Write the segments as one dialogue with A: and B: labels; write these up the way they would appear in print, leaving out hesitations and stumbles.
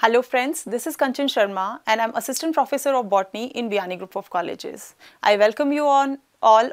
A: Hello friends, this is Kanchan Sharma and I am Assistant Professor of Botany in Biyani Group of Colleges. I welcome you all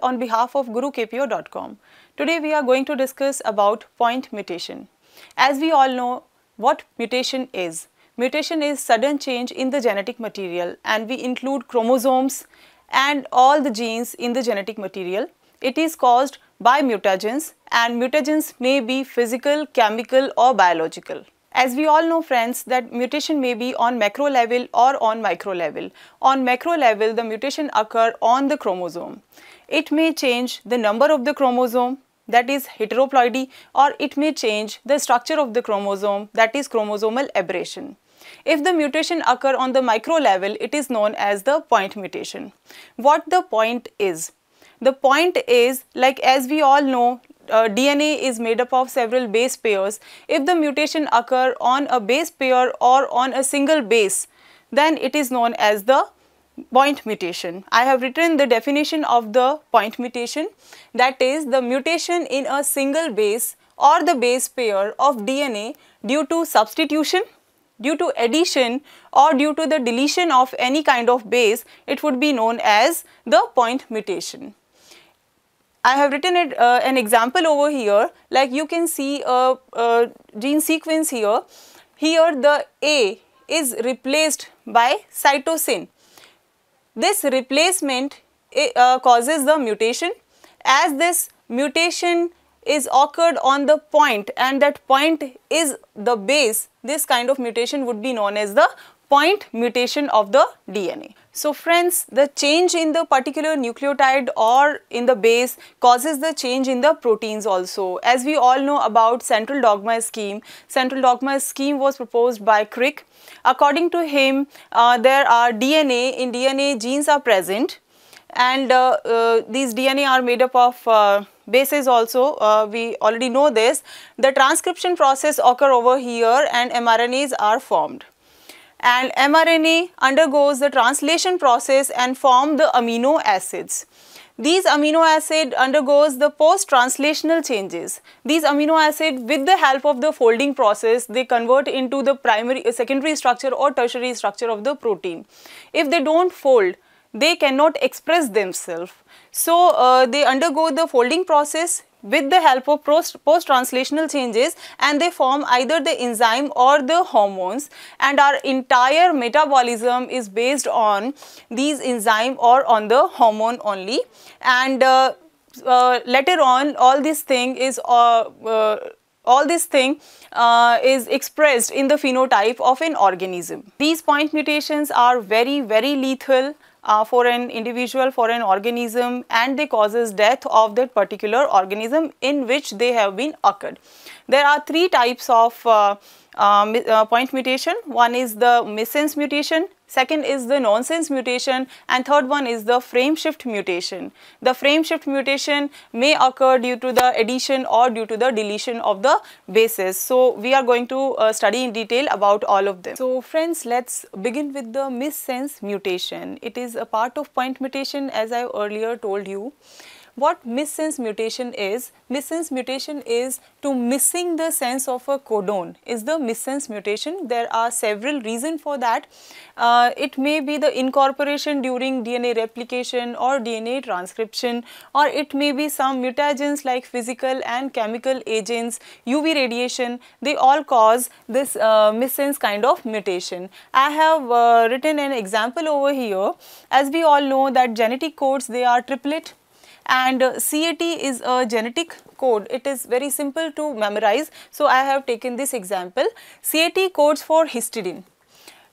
A: on behalf of GuruKPO.com. Today we are going to discuss about point mutation. As we all know what mutation is. Mutation is sudden change in the genetic material and we include chromosomes and all the genes in the genetic material. It is caused by mutagens and mutagens may be physical, chemical or biological. As we all know friends that mutation may be on macro level or on micro level. On macro level the mutation occur on the chromosome. It may change the number of the chromosome, that is heteroploidy, or it may change the structure of the chromosome, that is chromosomal aberration. If the mutation occur on the micro level, it is known as the point mutation. What the point is? The point is, like as we all know, DNA is made up of several base pairs. If the mutation occur on a base pair or on a single base, then it is known as the point mutation. I have written the definition of the point mutation, that is the mutation in a single base or the base pair of DNA due to substitution, due to addition or due to the deletion of any kind of base. It would be known as the point mutation. I have written an example over here, like you can see a gene sequence here. Here the A is replaced by cytosine. This replacement causes the mutation. As this mutation is occurred on the point and that point is the base, this kind of mutation would be known as the point mutation of the DNA. So friends, the change in the particular nucleotide or in the base causes the change in the proteins also. As we all know about central dogma scheme, central dogma scheme was proposed by Crick. According to him, there are in DNA genes are present and these DNA are made up of bases also. We already know this. The transcription process occur over here and mRNAs are formed. And mRNA undergoes the translation process and form the amino acids. These amino acid undergoes the post-translational changes. These amino acid, with the help of the folding process, they convert into the secondary structure or tertiary structure of the protein. If they don't fold, they cannot express themselves. So they undergo the folding process with the help of post-translational changes and they form either the enzyme or the hormones, and our entire metabolism is based on these enzyme or on the hormone only, and later on all this thing is expressed in the phenotype of an organism. These point mutations are very lethal for an individual, for an organism, and they causes death of that particular organism in which they have been occurred. There are three types of point mutation. One is the missense mutation, second is the nonsense mutation, and third one is the frame shift mutation. The frame shift mutation may occur due to the addition or due to the deletion of the bases. So we are going to study in detail about all of them. So friends, let's begin with the missense mutation. It is a part of point mutation, as I earlier told you. What missense mutation is? Missense mutation is to missing the sense of a codon is the missense mutation. There are several reasons for that. It may be the incorporation during DNA replication or DNA transcription, or it may be some mutagens like physical and chemical agents, UV radiation. They all cause this missense kind of mutation. I have written an example over here. As we all know that genetic codes, they are triplet. And CAT is a genetic code. It is very simple to memorize. So I have taken this example. CAT codes for histidine.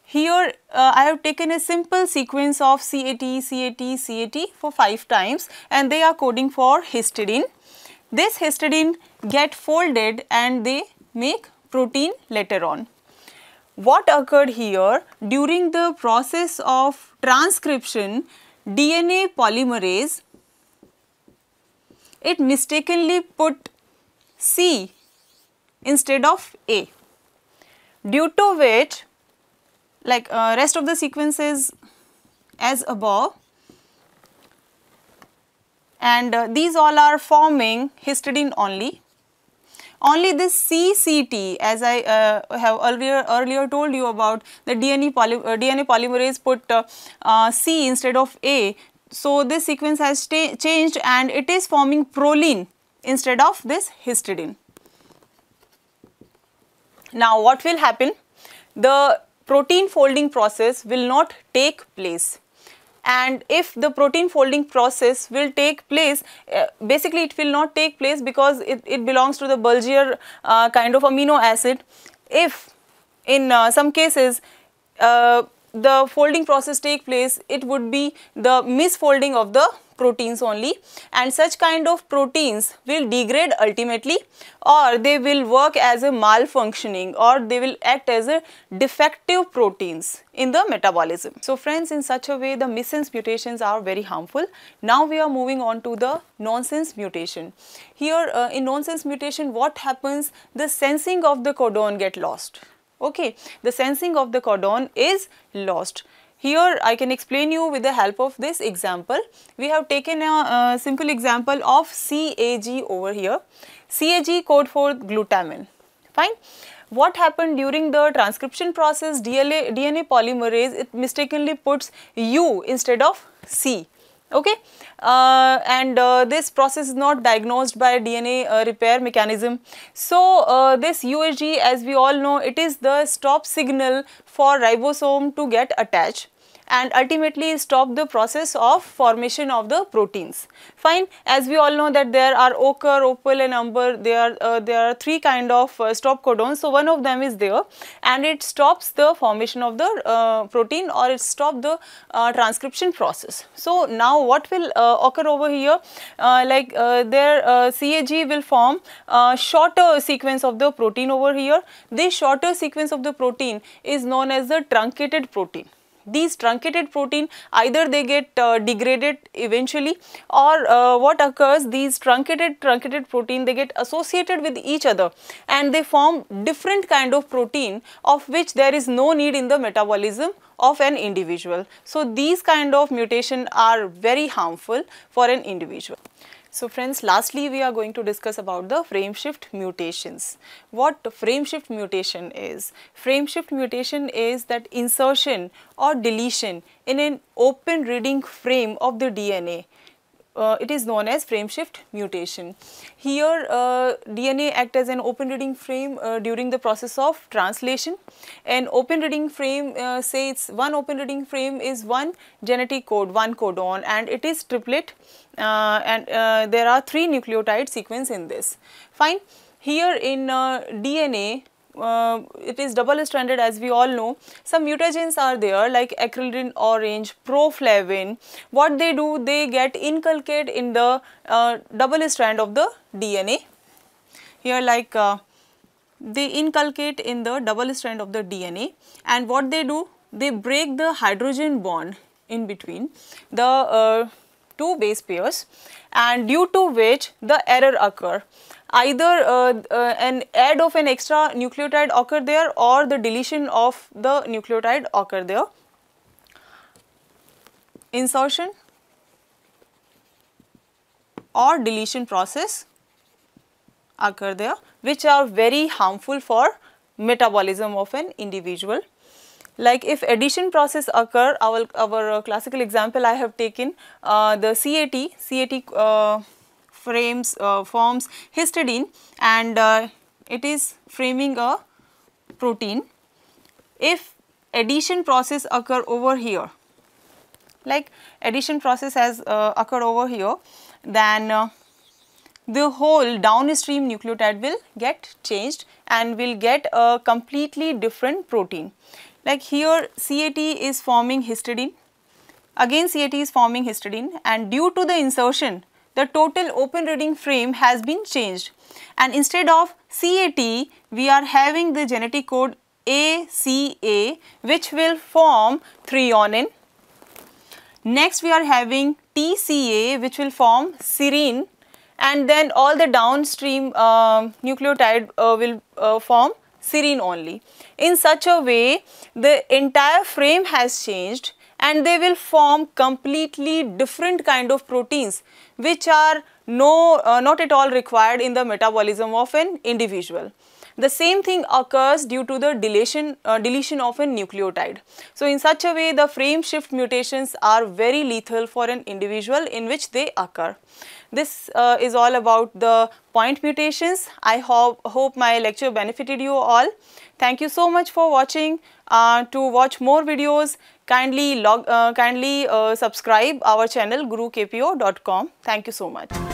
A: Here I have taken a simple sequence of CAT, CAT, CAT for 5 times and they are coding for histidine. This histidine get folded and they make protein later on. What occurred here? During the process of transcription, DNA polymerase, it mistakenly put C instead of A, due to which, like rest of the sequence is as above, and these all are forming histidine only. Only this CCT, as I have earlier told you about, the DNA polymerase put C instead of A. So this sequence has changed and it is forming proline instead of this histidine. Now what will happen? The protein folding process will not take place, and if the protein folding process will take place, basically it will not take place because it belongs to the bulgier kind of amino acid. If in some cases the folding process take place, it would be the misfolding of the proteins only, and such kind of proteins will degrade ultimately, or they will work as a malfunctioning, or they will act as a defective proteins in the metabolism. So friends, in such a way the missense mutations are very harmful. Now we are moving on to the nonsense mutation. Here in nonsense mutation, what happens? The sensing of the codon get lost. Okay, the sensing of the codon is lost. Here I can explain you with the help of this example. We have taken a simple example of CAG over here. CAG code for glutamine. Fine. What happened during the transcription process? DNA polymerase, it mistakenly puts U instead of C. Okay, this process is not diagnosed by DNA repair mechanism. So this UAG, as we all know, it is the stop signal for ribosome to get attached and ultimately stop the process of formation of the proteins. Fine. As we all know that there are ochre, opal and umber, there are three kind of stop codons. So one of them is there and it stops the formation of the protein, or it stops the transcription process. So now what will occur over here? CAG will form a shorter sequence of the protein over here. This shorter sequence of the protein is known as the truncated protein. These truncated protein, either they get degraded eventually, or what occurs, these truncated protein, they get associated with each other and they form different kind of protein of which there is no need in the metabolism of an individual. So these kind of mutation are very harmful for an individual. So friends, lastly we are going to discuss about the frame shift mutations. What frame shift mutation is? Frame shift mutation is that insertion or deletion in an open reading frame of the DNA. It is known as frame shift mutation. Here DNA acts as an open reading frame during the process of translation. An open reading frame, say it's one open reading frame is one genetic code, one codon, and it is triplet, and there are 3 nucleotide sequence in this. Fine. Here in DNA, it is double stranded, as we all know. Some mutagens are there like acrylamide orange, proflavin. What they do, they get inculcated in the double strand of the DNA. Here they inculcate in the double strand of the DNA, and what they do, they break the hydrogen bond in between the 2 base pairs, and due to which the error occur. Either an add of an extra nucleotide occur there, or the deletion of the nucleotide occur there. Insertion or deletion process occur there, which are very harmful for metabolism of an individual. Like if addition process occur, our classical example I have taken the CAT forms histidine, and it is framing a protein. If addition process occur over here, like addition process has occurred over here, then the whole downstream nucleotide will get changed and will get a completely different protein. Like here CAT is forming histidine, again CAT is forming histidine, and due to the insertion, the total open reading frame has been changed, and instead of CAT we are having the genetic code ACA, which will form threonine. Next we are having TCA, which will form serine, and then all the downstream nucleotide will form serine only. In such a way, the entire frame has changed, and they will form completely different kind of proteins which are not at all required in the metabolism of an individual. The same thing occurs due to the deletion of a nucleotide. So in such a way, the frame shift mutations are very lethal for an individual in which they occur. This is all about the point mutations. I hope my lecture benefited you all. Thank you so much for watching. To watch more videos, kindly subscribe our channel gurukpo.com. Thank you so much.